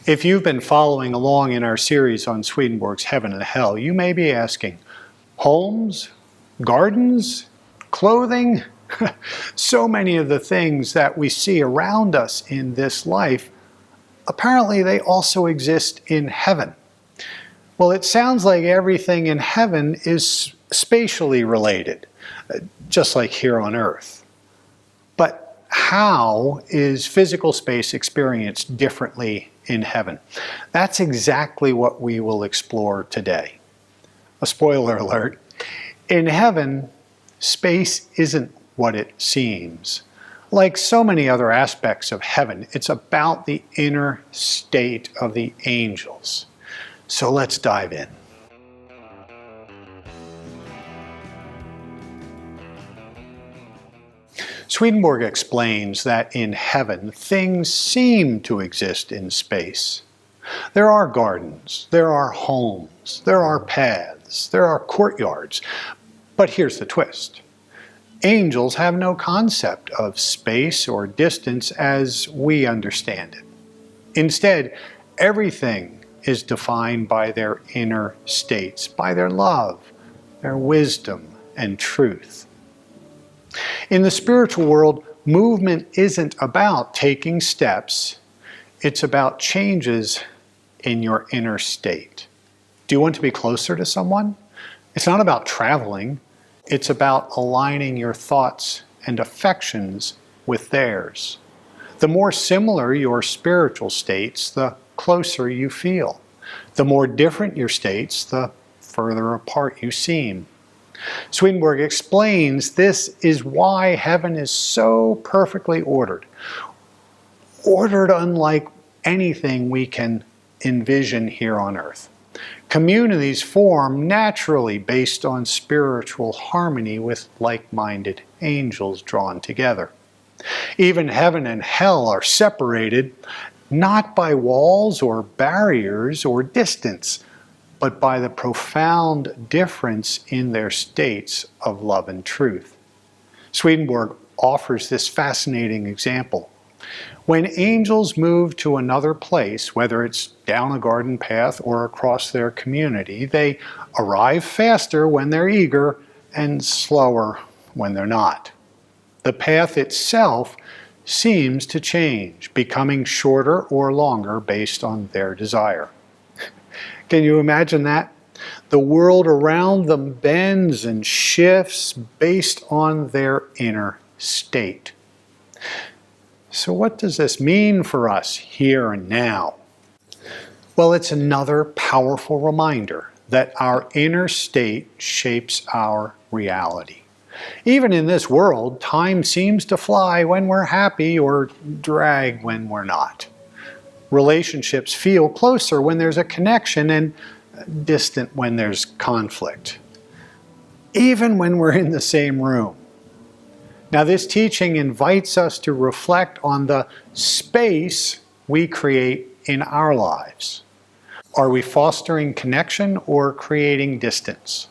If you've been following along in our series on Swedenborg's Heaven and Hell, you may be asking, homes, gardens, clothing? So many of the things that we see around us in this life, apparently they also exist in heaven. Well, it sounds like everything in heaven is spatially related, just like here on earth. But how is physical space experienced differently in heaven? That's exactly what we will explore today. A spoiler alert, in heaven, space isn't what it seems. Like so many other aspects of heaven, it's about the inner state of the angels. So let's dive in. Swedenborg explains that in heaven, things seem to exist in space. There are gardens, there are homes, there are paths, there are courtyards. But here's the twist. Angels have no concept of space or distance as we understand it. Instead, everything is defined by their inner states, by their love, their wisdom, and truth. In the spiritual world, movement isn't about taking steps, it's about changes in your inner state. Do you want to be closer to someone? It's not about traveling, it's about aligning your thoughts and affections with theirs. The more similar your spiritual states, the closer you feel. The more different your states, the further apart you seem. Swedenborg explains this is why heaven is so perfectly ordered. Ordered unlike anything we can envision here on earth. Communities form naturally based on spiritual harmony with like-minded angels drawn together. Even heaven and hell are separated not by walls or barriers or distance, but by the profound difference in their states of love and truth. Swedenborg offers this fascinating example. When angels move to another place, whether it's down a garden path or across their community, they arrive faster when they're eager and slower when they're not. The path itself seems to change, becoming shorter or longer based on their desire. Can you imagine that? The world around them bends and shifts based on their inner state. So what does this mean for us here and now? Well, it's another powerful reminder that our inner state shapes our reality. Even in this world, time seems to fly when we're happy or drag when we're not. Relationships feel closer when there's a connection and distant when there's conflict. Even when we're in the same room. Now, this teaching invites us to reflect on the space we create in our lives. Are we fostering connection or creating distance?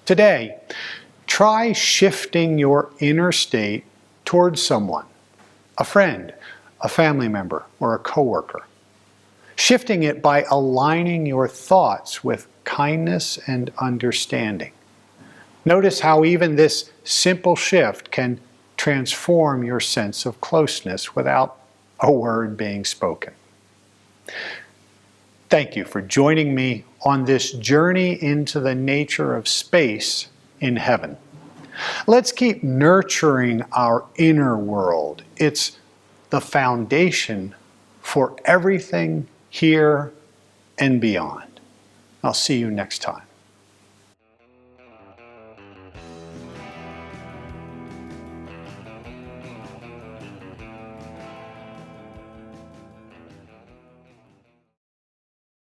Today, try shifting your inner state towards someone, a friend, a family member, or a coworker. Shifting it by aligning your thoughts with kindness and understanding. Notice how even this simple shift can transform your sense of closeness without a word being spoken. Thank you for joining me on this journey into the nature of space in heaven. Let's keep nurturing our inner world. It's the foundation for everything here and beyond. I'll see you next time.